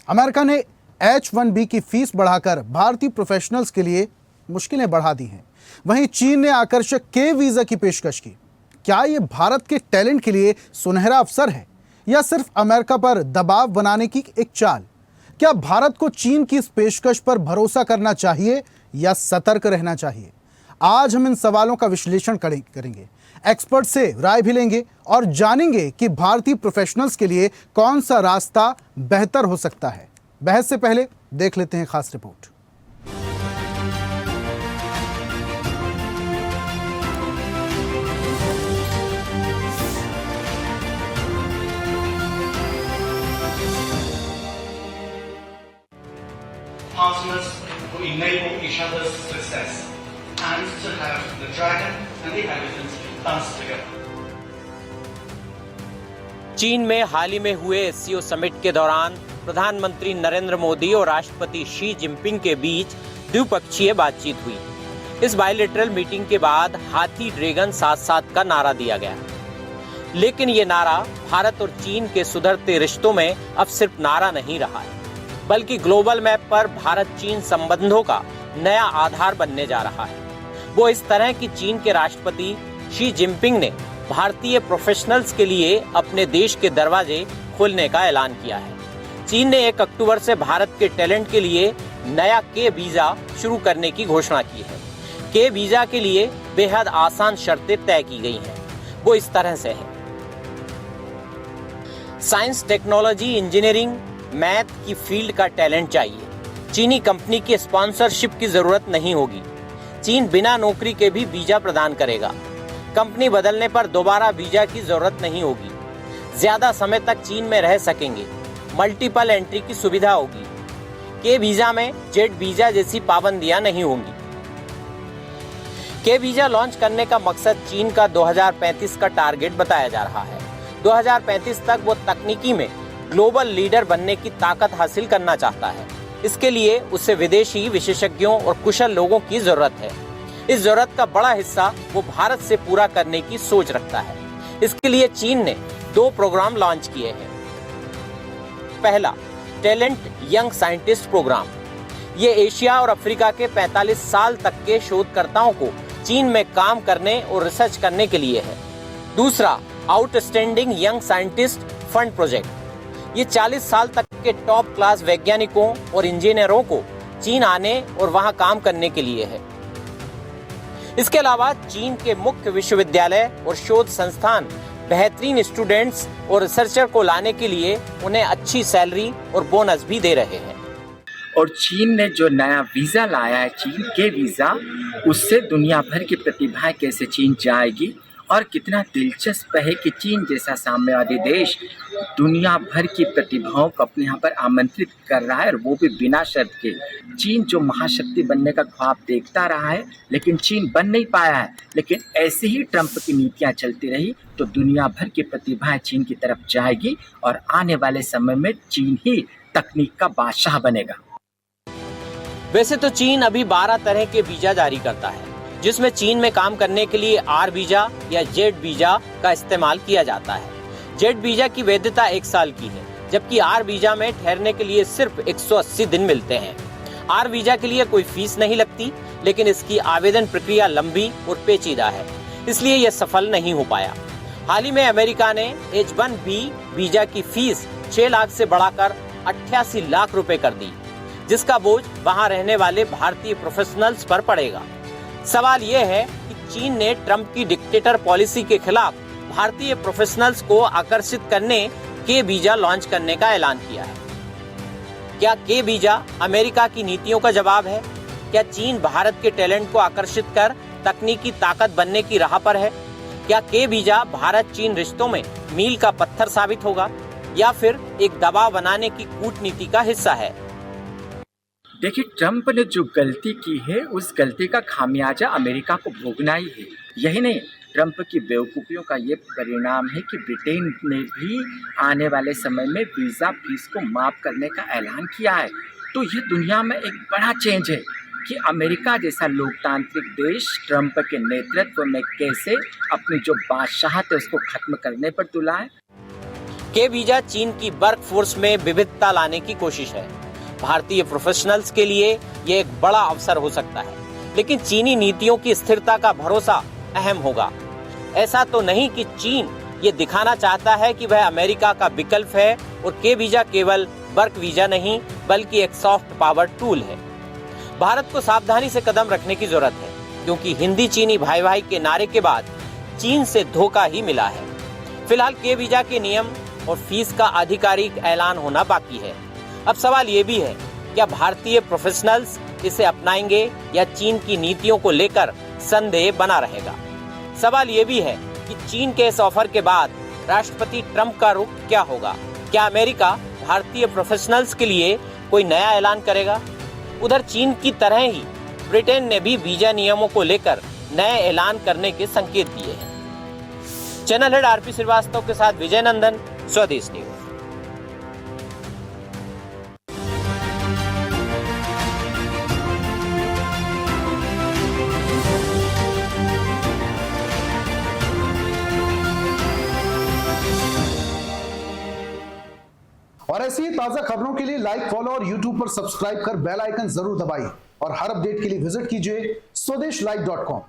America ने H-1B की fees बढ़ाकर भारतीय प्रोफेशनल्स के लिए मुश्किलें बढ़ा दी हैं। वहीं चीन ने आकर्षक के वीजा की पेशकश की। क्या ये भारत के टैलेंट के लिए सुनहरा अवसर है या सिर्फ अमेरिका पर दबाव बनाने की एक चाल? क्या भारत को चीन की इस पेशकश पर भरोसा करना चाहिए या सतर्क रहना चाहिए? आज हम इन सवालों का विश्लेषण करेंगे, एक्सपर्ट से राय भी लेंगे और जानेंगे कि भारतीय प्रोफेशनल्स के लिए कौन सा रास्ता बेहतर हो सकता है। बहस से पहले देख लेते हैं खास report. Partners who enable each other's success and to have the dragon and the elephant dance together. चीन में हाल ही में हुए एससीओ समिट के दौरान प्रधानमंत्री नरेंद्र मोदी और राष्ट्रपति शी जिनपिंग के बीच द्विपक्षीय बातचीत हुई। इस बायलैटरल मीटिंग के बाद हाथी ड्रैगन साथ साथ का नारा दिया गया, लेकिन ये नारा भारत और चीन के सुधरते रिश्तों में अब सिर्फ नारा नहीं रहा है, बल्कि ग्लोबल मैप पर भारत चीन संबंधों का नया आधार बनने जा रहा है। वो इस तरह कि चीन के राष्ट्रपति शी जिनपिंग ने भारतीय प्रोफेशनल्स के लिए अपने देश के दरवाजे खोलने का ऐलान किया है। चीन ने 1 अक्टूबर से भारत के टैलेंट के लिए नया के वीजा शुरू करने की घोषणा की है। के वीजा के लिए बेहद आसान शर्तें तय की गई हैं। वो इस तरह से है: साइंस, टेक्नोलॉजी, इंजीनियरिंग, मैथ की फील्ड का टैलेंट चाहिए। चीनी कंपनी की स्पॉन्सरशिप की जरूरत नहीं होगी। चीन बिना नौकरी के भी वीजा प्रदान करेगा। कंपनी बदलने पर दोबारा वीजा की जरूरत नहीं होगी। ज्यादा समय तक चीन में रह सकेंगे। मल्टीपल एंट्री की सुविधा होगी। के वीजा में जेट वीजा जैसी पाबंदियां नहीं होंगी। के वीजा लॉन्च करने का मकसद चीन का 2035 का टारगेट बताया जा रहा है। 2035 तक वो तकनीकी में ग्लोबल लीडर बनने की ताकत हासिल करना चाहता है। इसके लिए उसे विदेशी विशेषज्ञों और कुशल लोगों की जरूरत है। इस जरूरत का बड़ा हिस्सा वो भारत से पूरा करने की सोच रखता है। इसके लिए चीन ने 2 प्रोग्राम लॉन्च किए हैं। पहला, टैलेंट यंग साइंटिस्ट प्रोग्राम। ये एशिया और अफ्रीका के 45 साल तक के शोधकर्ताओं को चीन में काम करने और रिसर्च करने के लिए है। दूसरा, outstanding young scientist fund project. ये 40 साल तक के टॉप क्लास वैज्ञानिकों और इंजीनियरों को चीन आने और वहां काम करने के लिए है। इसके अलावा चीन के मुख्य विश्वविद्यालय और शोध संस्थान बेहतरीन स्टूडेंट्स और रिसर्चर को लाने के लिए उन्हें अच्छी सैलरी और बोनस भी दे रहे हैं। और चीन ने जो नया वीजा लाया है, चीन के वीजा, उससे दुनिया भर की प्रतिभाएं कैसे चीन जाएगी और कितना दिलचस्प है कि चीन जैसा साम्यवादी देश दुनिया भर की प्रतिभाओं को अपने यहाँ पर आमंत्रित कर रहा है, और वो भी बिना शर्त के। चीन जो महाशक्ति बनने का ख्वाब देखता रहा है, लेकिन चीन बन नहीं पाया है। लेकिन ऐसे ही ट्रंप की नीतियाँ चलती रही तो दुनिया भर की प्रतिभाएं चीन की तरफ जाएगी और आने वाले समय में चीन ही तकनीक का बादशाह बनेगा। वैसे तो चीन अभी 12 तरह के वीजा जारी करता है, जिसमें चीन में काम करने के लिए आर वीजा या जेड वीजा का इस्तेमाल किया जाता है। जेड वीजा की वैधता 1 साल की है, जबकि आर वीजा में ठहरने के लिए सिर्फ 180 दिन मिलते हैं। आर वीजा के लिए कोई फीस नहीं लगती, लेकिन इसकी आवेदन प्रक्रिया लंबी और पेचीदा है, इसलिए यह सफल नहीं हो पाया। हाल ही में अमेरिका ने H-1B वीजा की फीस 6 लाख से बढ़ाकर 88 लाख रुपए कर दी, जिसका बोझ वहां रहने वाले भारतीय प्रोफेशनल्स पर पड़ेगा। सवाल यह है कि चीन ने ट्रंप की डिक्टेटर पॉलिसी के खिलाफ भारतीय प्रोफेशनल्स को आकर्षित करने के वीजा लॉन्च करने का ऐलान किया है। क्या के वीजा अमेरिका की नीतियों का जवाब है? क्या चीन भारत के टैलेंट को आकर्षित कर तकनीकी ताकत बनने की राह पर है? क्या के वीजा भारत चीन रिश्तों में मील का पत्थर साबित होगा या फिर एक दबाव बनाने की कूटनीति का हिस्सा है? देखिए, ट्रंप ने जो गलती की है, उस गलती का खामियाजा अमेरिका को भोगना ही है। यही नहीं, ट्रंप की बेवकूफ़ियों का ये परिणाम है कि ब्रिटेन ने भी आने वाले समय में वीज़ा फीस को माफ़ करने का ऐलान किया है। तो ये दुनिया में एक बड़ा चेंज है कि अमेरिका जैसा लोकतांत्रिक देश ट्रंप के नेतृत्व में कैसे अपनी जो बादशाहत है उसको खत्म करने पर तुला है। के वीजा चीन की वर्क फोर्स में विविधता लाने की कोशिश है। भारतीय प्रोफेशनल्स के लिए ये एक बड़ा अवसर हो सकता है, लेकिन चीनी नीतियों की स्थिरता का भरोसा अहम होगा। ऐसा तो नहीं कि चीन ये दिखाना चाहता है कि वह अमेरिका का विकल्प है और के वीजा केवल वर्क वीजा नहीं बल्कि एक सॉफ्ट पावर टूल है। भारत को सावधानी से कदम रखने की जरूरत है, क्योंकि हिंदी चीनी भाई भाई के नारे के बाद चीन से धोखा ही मिला है। फिलहाल के वीजा के नियम और फीस का आधिकारिक ऐलान होना बाकी है। अब सवाल ये भी है, क्या भारतीय प्रोफेशनल्स इसे अपनाएंगे या चीन की नीतियों को लेकर संदेह बना रहेगा। सवाल ये भी है कि चीन के इस ऑफर के बाद राष्ट्रपति ट्रंप का रुख क्या होगा। क्या अमेरिका भारतीय प्रोफेशनल्स के लिए कोई नया ऐलान करेगा? उधर चीन की तरह ही ब्रिटेन ने भी वीजा नियमों को लेकर नए ऐलान करने के संकेत दिए हैं। चैनल हेड आरपी श्रीवास्तव के साथ विजय नंदन, स्वदेश न्यूज। और ऐसी ही ताजा खबरों के लिए लाइक, फॉलो और यूट्यूब पर सब्सक्राइब कर बेल आइकन जरूर दबाइए और हर अपडेट के लिए विजिट कीजिए स्वदेशलाइव.com।